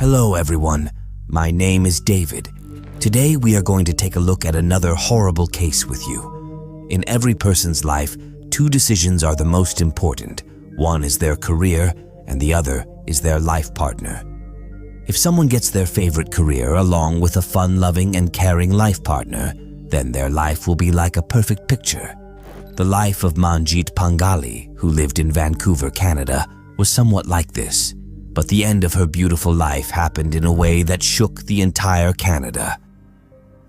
Hello everyone, my name is David. Today we are going to take a look at another horrible case with you. In every person's life, two decisions are the most important. One is their career and the other is their life partner. If someone gets their favorite career along with a fun-loving and caring life partner, then their life will be like a perfect picture. The life of Manjit Pangali, who lived in Vancouver, Canada, was somewhat like this, but the end of her beautiful life happened in a way that shook the entire Canada.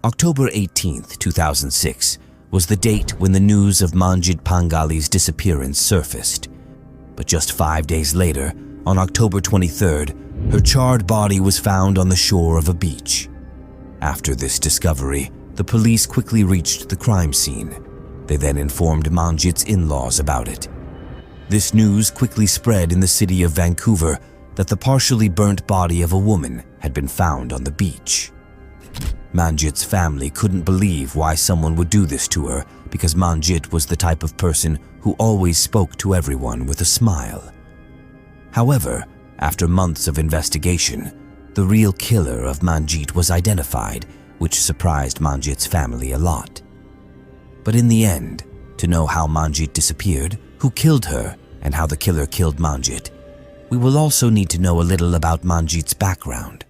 October 18th, 2006 was the date when the news of Manjit Pangali's disappearance surfaced. But just 5 days later, on October 23rd, her charred body was found on the shore of a beach. After this discovery, the police quickly reached the crime scene. They then informed Manjit's in-laws about it. This news quickly spread in the city of Vancouver that the partially burnt body of a woman had been found on the beach. Manjit's family couldn't believe why someone would do this to her because Manjit was the type of person who always spoke to everyone with a smile. However, after months of investigation, the real killer of Manjit was identified, which surprised Manjit's family a lot. But in the end, to know how Manjit disappeared, who killed her, and how the killer killed Manjit, we will also need to know a little about Manjit's background.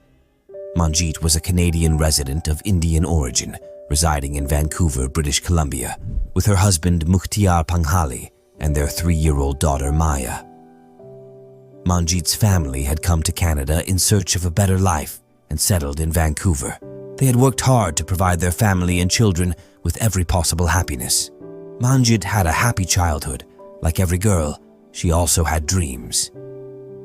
Manjit was a Canadian resident of Indian origin, residing in Vancouver, British Columbia, with her husband Mukhtiar Pangali and their 3-year-old daughter Maya. Manjit's family had come to Canada in search of a better life and settled in Vancouver. They had worked hard to provide their family and children with every possible happiness. Manjit had a happy childhood. Like every girl, she also had dreams.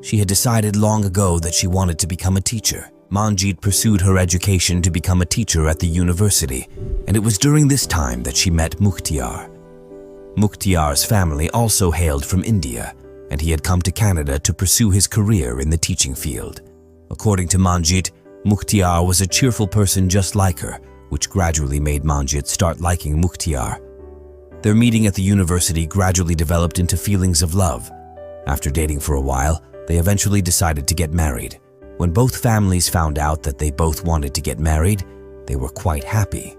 She had decided long ago that she wanted to become a teacher. Manjit pursued her education to become a teacher at the university, and it was during this time that she met Mukhtiar. Mukhtiar's family also hailed from India, and he had come to Canada to pursue his career in the teaching field. According to Manjit, Mukhtiar was a cheerful person just like her, which gradually made Manjit start liking Mukhtiar. Their meeting at the university gradually developed into feelings of love. After dating for a while, they eventually decided to get married. When both families found out that they both wanted to get married, they were quite happy.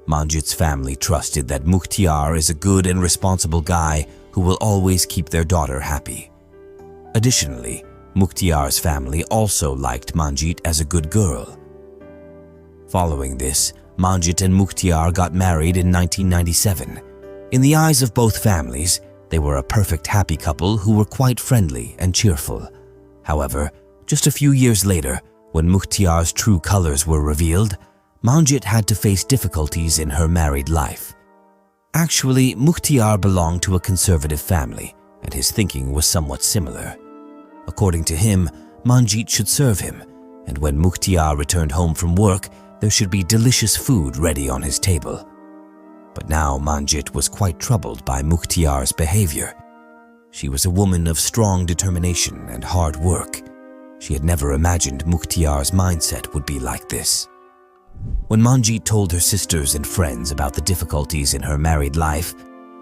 Manjit's family trusted that Mukhtiar is a good and responsible guy who will always keep their daughter happy. Additionally, Mukhtiar's family also liked Manjit as a good girl. Following this, Manjit and Mukhtiar got married in 1997. In the eyes of both families, they were a perfect happy couple who were quite friendly and cheerful. However, just a few years later, when Mukhtiar's true colors were revealed, Manjit had to face difficulties in her married life. Actually, Mukhtiar belonged to a conservative family, and his thinking was somewhat similar. According to him, Manjit should serve him, and when Mukhtiar returned home from work, there should be delicious food ready on his table. But now Manjit was quite troubled by Mukhtiar's behavior. She was a woman of strong determination and hard work. She had never imagined Mukhtiar's mindset would be like this. When Manjit told her sisters and friends about the difficulties in her married life,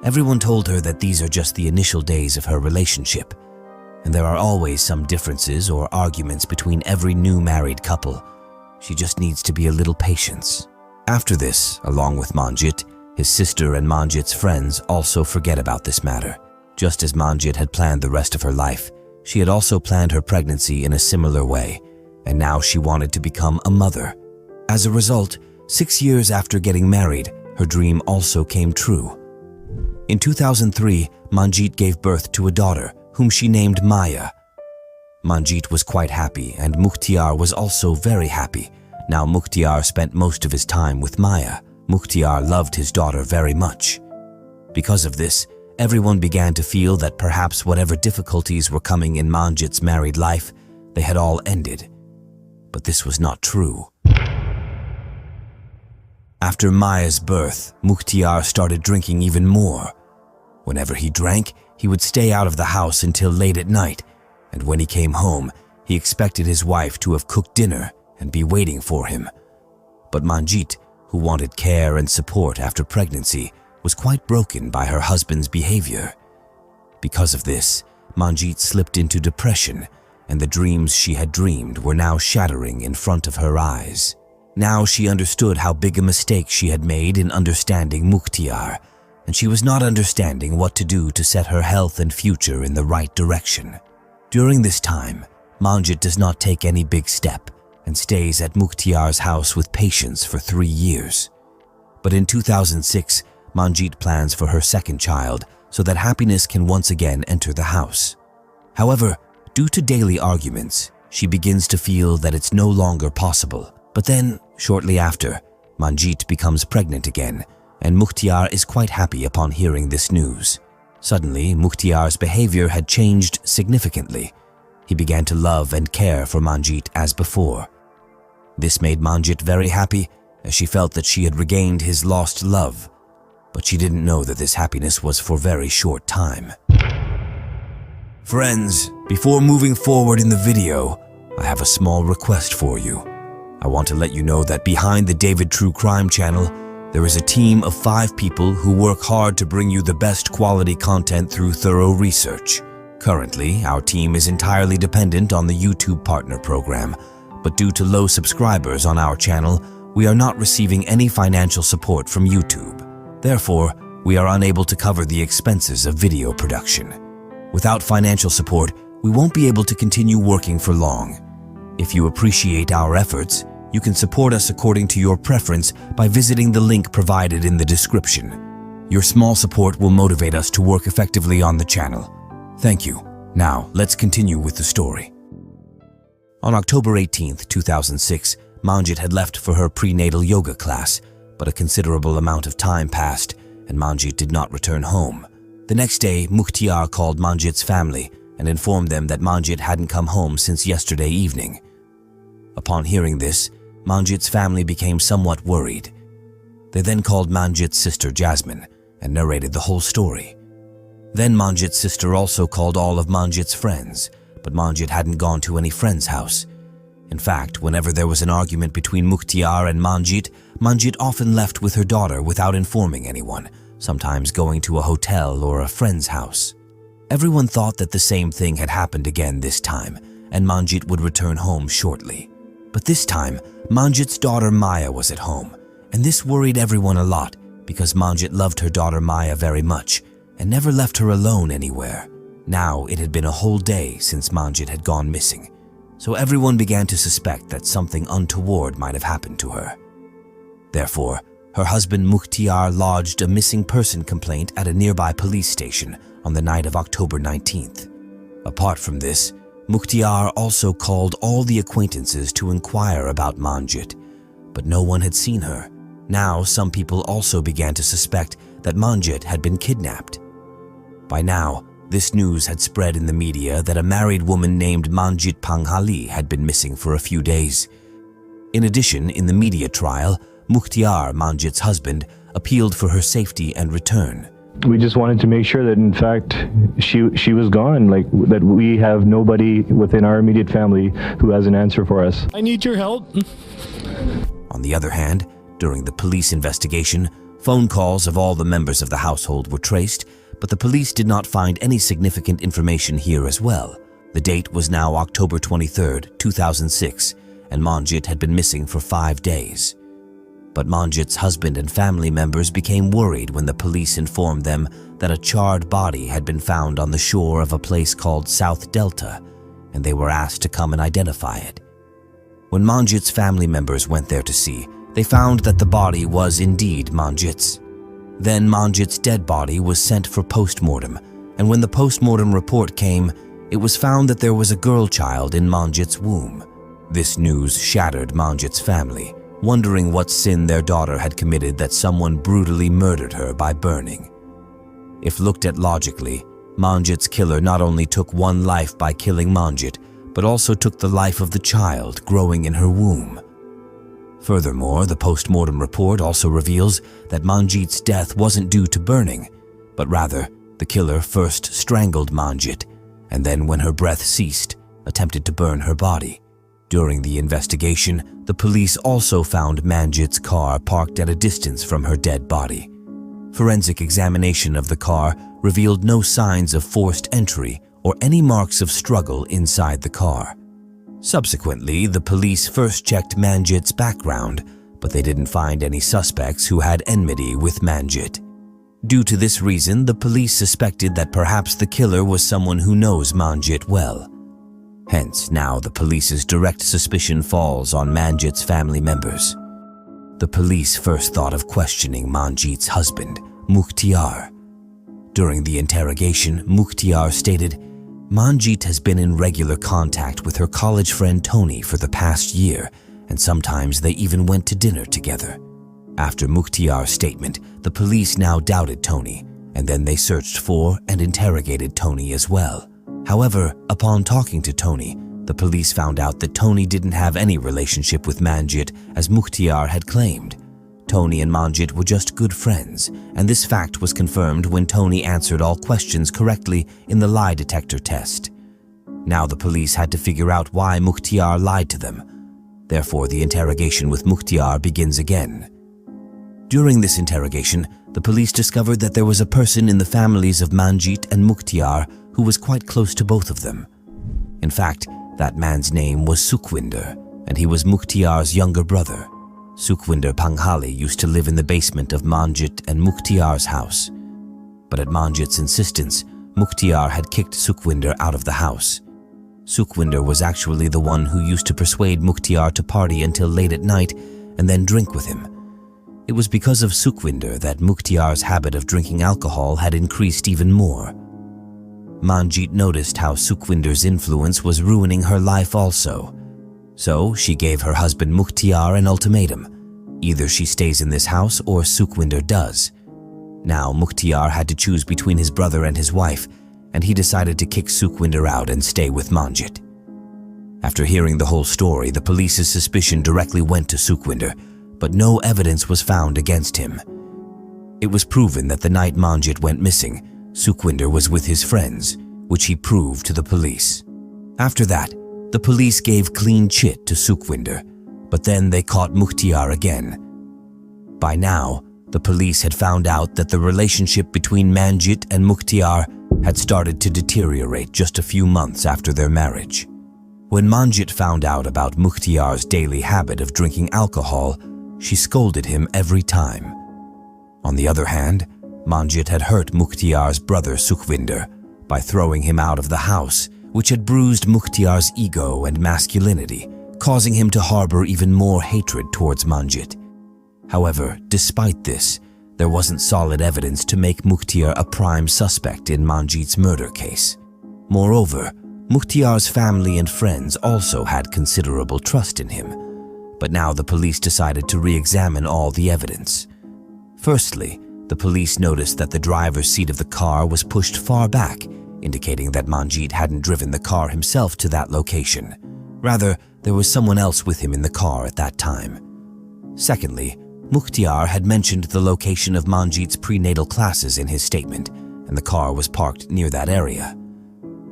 everyone told her that these are just the initial days of her relationship, and there are always some differences or arguments between every new married couple. She just needs to be a little patient. After this, along with Manjit, his sister and Manjit's friends also forget about this matter. Just as Manjit had planned the rest of her life, she had also planned her pregnancy in a similar way, and now she wanted to become a mother. As a result, 6 years after getting married, her dream also came true. In 2003, Manjit gave birth to a daughter, whom she named Maya. Manjit was quite happy, and Mukhtiar was also very happy. Now Mukhtiar spent most of his time with Maya. Mukhtiar loved his daughter very much. Because of this, everyone began to feel that perhaps whatever difficulties were coming in Manjit's married life, they had all ended. But this was not true. After Maya's birth, Mukhtiar started drinking even more. Whenever he drank, he would stay out of the house until late at night, and when he came home, he expected his wife to have cooked dinner and be waiting for him. But Manjit, who wanted care and support after pregnancy, was quite broken by her husband's behavior. Because of this, Manjit slipped into depression, and the dreams she had dreamed were now shattering in front of her eyes. Now she understood how big a mistake she had made in understanding Mukhtiar, and she was not understanding what to do to set her health and future in the right direction. During this time, Manjit does not take any big step and stays at Mukhtiar's house with patience for 3 years. But in 2006, Manjit plans for her second child so that happiness can once again enter the house. However, due to daily arguments, she begins to feel that it's no longer possible. But then, shortly after, Manjit becomes pregnant again, and Mukhtiar is quite happy upon hearing this news. Suddenly, Mukhtiar's behavior had changed significantly. He began to love and care for Manjit as before. This made Manjit very happy, as she felt that she had regained his lost love. But she didn't know that this happiness was for very short time. Friends, before moving forward in the video, I have a small request for you. I want to let you know that behind the David True Crime channel, there is a team of 5 people who work hard to bring you the best quality content through thorough research. Currently, our team is entirely dependent on the YouTube Partner Program, but due to low subscribers on our channel, we are not receiving any financial support from YouTube. Therefore, we are unable to cover the expenses of video production. Without financial support, we won't be able to continue working for long. If you appreciate our efforts, you can support us according to your preference by visiting the link provided in the description. Your small support will motivate us to work effectively on the channel. Thank you. Now, let's continue with the story. On October 18, 2006, Manjit had left for her prenatal yoga class, but a considerable amount of time passed and Manjit did not return home. The next day, Mukhtiar called Manjit's family and informed them that Manjit hadn't come home since yesterday evening. Upon hearing this, Manjit's family became somewhat worried. They then called Manjit's sister Jasmine and narrated the whole story. Then Manjit's sister also called all of Manjit's friends, but Manjit hadn't gone to any friend's house. In fact, whenever there was an argument between Mukhtiar and Manjit, Manjit often left with her daughter without informing anyone, sometimes going to a hotel or a friend's house. Everyone thought that the same thing had happened again this time, and Manjit would return home shortly. But this time, Manjit's daughter Maya was at home, and this worried everyone a lot because Manjit loved her daughter Maya very much and never left her alone anywhere. Now it had been a whole day since Manjit had gone missing, so everyone began to suspect that something untoward might have happened to her. Therefore, her husband Mukhtiar lodged a missing person complaint at a nearby police station on the night of October 19th. Apart from this, Mukhtiar also called all the acquaintances to inquire about Manjit, but no one had seen her. Now some people also began to suspect that Manjit had been kidnapped. By now, this news had spread in the media that a married woman named Manjit Panghali had been missing for a few days. In addition, in the media trial, Mukhtiar, Manjit's husband, appealed for her safety and return. We just wanted to make sure that, in fact, she was gone, like that we have nobody within our immediate family who has an answer for us. I need your help. On the other hand, during the police investigation, phone calls of all the members of the household were traced, but the police did not find any significant information here as well. The date was now October 23rd, 2006, and Manjit had been missing for 5 days. But Manjit's husband and family members became worried when the police informed them that a charred body had been found on the shore of a place called South Delta, and they were asked to come and identify it. When Manjit's family members went there to see, they found that the body was indeed Manjit's. Then Manjit's dead body was sent for post-mortem, and when the post-mortem report came, it was found that there was a girl child in Manjit's womb. This news shattered Manjit's family, wondering what sin their daughter had committed that someone brutally murdered her by burning. If looked at logically, Manjit's killer not only took one life by killing Manjit, but also took the life of the child growing in her womb. Furthermore, the post-mortem report also reveals that Manjit's death wasn't due to burning, but rather the killer first strangled Manjit, and then when her breath ceased, attempted to burn her body. During the investigation, the police also found Manjit's car parked at a distance from her dead body. Forensic examination of the car revealed no signs of forced entry or any marks of struggle inside the car. Subsequently, the police first checked Manjit's background, but they didn't find any suspects who had enmity with Manjit. Due to this reason, the police suspected that perhaps the killer was someone who knows Manjit well. Hence, now the police's direct suspicion falls on Manjit's family members. The police first thought of questioning Manjit's husband, Mukhtiar. During the interrogation, Mukhtiar stated, "Manjit has been in regular contact with her college friend Tony for the past year, and sometimes they even went to dinner together." After Mukhtiar's statement, the police now doubted Tony, and then they searched for and interrogated Tony as well. However, upon talking to Tony, the police found out that Tony didn't have any relationship with Manjit as Mukhtiar had claimed. Tony and Manjit were just good friends, and this fact was confirmed when Tony answered all questions correctly in the lie detector test. Now the police had to figure out why Mukhtiar lied to them. Therefore, the interrogation with Mukhtiar begins again. During this interrogation, the police discovered that there was a person in the families of Manjit and Mukhtiar who was quite close to both of them. In fact, that man's name was Sukhwinder, and he was Mukhtiar's younger brother. Sukhwinder Panghali used to live in the basement of Manjit and Mukhtiar's house. But at Manjit's insistence, Mukhtiar had kicked Sukhwinder out of the house. Sukhwinder was actually the one who used to persuade Mukhtiar to party until late at night and then drink with him. It was because of Sukhwinder that Mukhtiar's habit of drinking alcohol had increased even more. Manjit noticed how Sukhwinder's influence was ruining her life also. So she gave her husband Mukhtiar an ultimatum. Either she stays in this house or Sukhwinder does. Now Mukhtiar had to choose between his brother and his wife, and he decided to kick Sukhwinder out and stay with Manjit. After hearing the whole story, the police's suspicion directly went to Sukhwinder, but no evidence was found against him. It was proven that the night Manjit went missing, Sukhwinder was with his friends, which he proved to the police. After that, the police gave clean chit to Sukhwinder, but then they caught Mukhtiar again. By now, the police had found out that the relationship between Manjit and Mukhtiar had started to deteriorate just a few months after their marriage. When Manjit found out about Mukhtiar's daily habit of drinking alcohol, she scolded him every time. On the other hand, Manjit had hurt Mukhtiar's brother Sukhwinder by throwing him out of the house, which had bruised Mukhtiar's ego and masculinity, causing him to harbor even more hatred towards Manjit. However, despite this, there wasn't solid evidence to make Mukhtiar a prime suspect in Manjit's murder case. Moreover, Mukhtiar's family and friends also had considerable trust in him. But now the police decided to re-examine all the evidence. Firstly, the police noticed that the driver's seat of the car was pushed far back, indicating that Manjit hadn't driven the car himself to that location. Rather, there was someone else with him in the car at that time. Secondly, Mukhtiar had mentioned the location of Manjit's prenatal classes in his statement, and the car was parked near that area.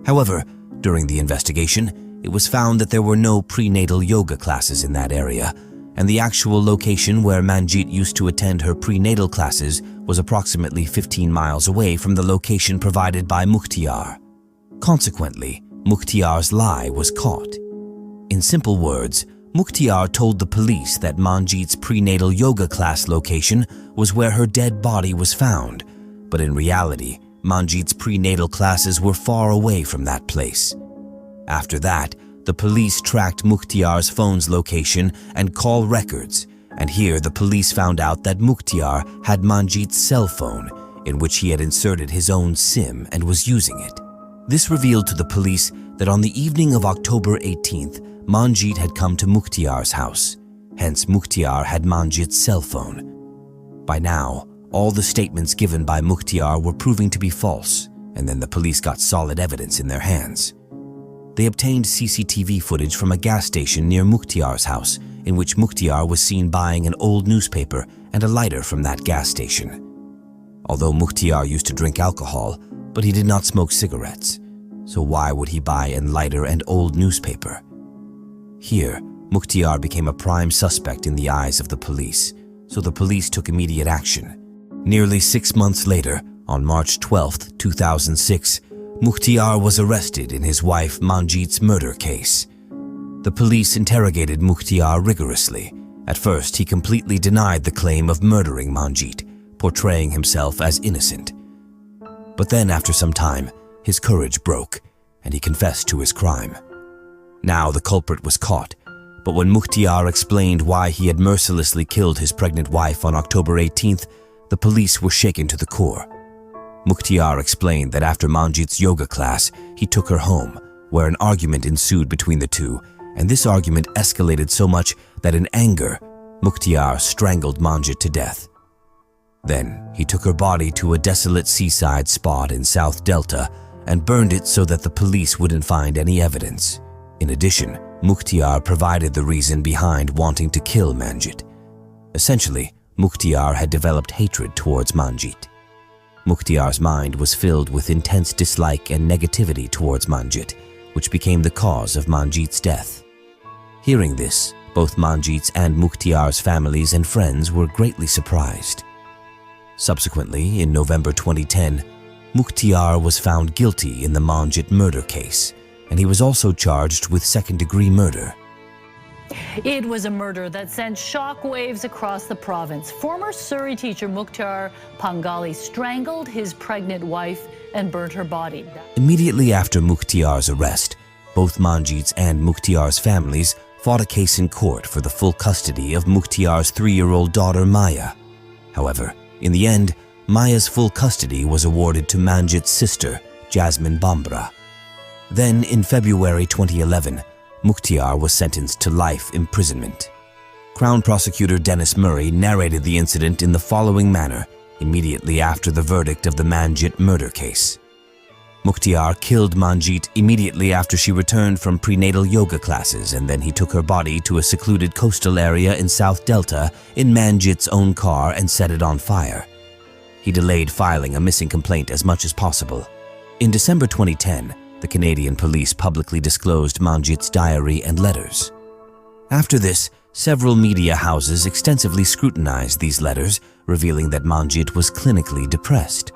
However, during the investigation, it was found that there were no prenatal yoga classes in that area, and the actual location where Manjit used to attend her prenatal classes was approximately 15 miles away from the location provided by Mukhtiar. Consequently, Mukhtiar's lie was caught. In simple words, Mukhtiar told the police that Manjit's prenatal yoga class location was where her dead body was found, but in reality, Manjit's prenatal classes were far away from that place. After that, the police tracked Mukhtiar's phone's location and call records, and here the police found out that Mukhtiar had Manjit's cell phone, in which he had inserted his own SIM and was using it. This revealed to the police that on the evening of October 18th, Manjit had come to Mukhtiar's house. Hence, Mukhtiar had Manjit's cell phone. By now, all the statements given by Mukhtiar were proving to be false, and then the police got solid evidence in their hands. They obtained CCTV footage from a gas station near Mukhtiar's house, in which Mukhtiar was seen buying an old newspaper and a lighter from that gas station. Although Mukhtiar used to drink alcohol, but he did not smoke cigarettes, so why would he buy a lighter and old newspaper? Here, Mukhtiar became a prime suspect in the eyes of the police, so the police took immediate action. Nearly 6 months later, on March 12, 2006, Mukhtiar was arrested in his wife Manjeet's murder case. The police interrogated Mukhtiar rigorously. At first, he completely denied the claim of murdering Manjeet, portraying himself as innocent. But then, after some time, his courage broke, and he confessed to his crime. Now the culprit was caught, but when Mukhtiar explained why he had mercilessly killed his pregnant wife on October 18th, the police were shaken to the core. Mukhtiar explained that after Manjeet's yoga class, he took her home, where an argument ensued between the two, and this argument escalated so much that in anger, Mukhtiar strangled Manjeet to death. Then, he took her body to a desolate seaside spot in South Delta and burned it so that the police wouldn't find any evidence. In addition, Mukhtiar provided the reason behind wanting to kill Manjeet. Essentially, Mukhtiar had developed hatred towards Manjeet. Mukhtiar's mind was filled with intense dislike and negativity towards Manjeet, which became the cause of Manjeet's death. Hearing this, both Manjeet's and Mukhtiar's families and friends were greatly surprised. Subsequently, in November 2010, Mukhtiar was found guilty in the Manjeet murder case, and he was also charged with second-degree murder. It was a murder that sent shockwaves across the province. Former Surrey teacher Mukhtar Pangali strangled his pregnant wife and burned her body. Immediately after Mukhtiar's arrest, both Manjeet's and Mukhtiar's families fought a case in court for the full custody of Mukhtiar's 3-year-old daughter Maya. However, in the end, Maya's full custody was awarded to Manjeet's sister, Jasmine Bambra. Then, in February 2011, Mukhtiar was sentenced to life imprisonment. Crown Prosecutor Dennis Murray narrated the incident in the following manner immediately after the verdict of the Manjeet murder case. Mukhtiar killed Manjeet immediately after she returned from prenatal yoga classes, and then he took her body to a secluded coastal area in South Delta in Manjeet's own car and set it on fire. He delayed filing a missing complaint as much as possible. In December 2010, the Canadian police publicly disclosed Manjeet's diary and letters. After this, several media houses extensively scrutinized these letters, revealing that Manjeet was clinically depressed.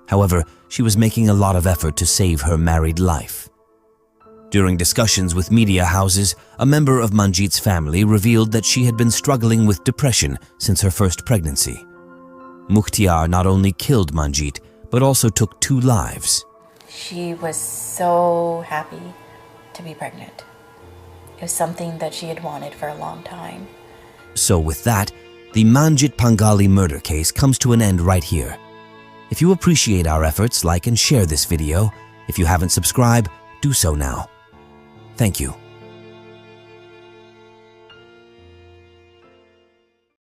However, she was making a lot of effort to save her married life. During discussions with media houses, a member of Manjeet's family revealed that she had been struggling with depression since her first pregnancy. Mukhtiar not only killed Manjeet, but also took 2 lives. She was so happy to be pregnant. It was something that she had wanted for a long time. So with that, the Manjeet Pangali murder case comes to an end right here. If you appreciate our efforts, like and share this video. If you haven't subscribed, do so now. Thank you.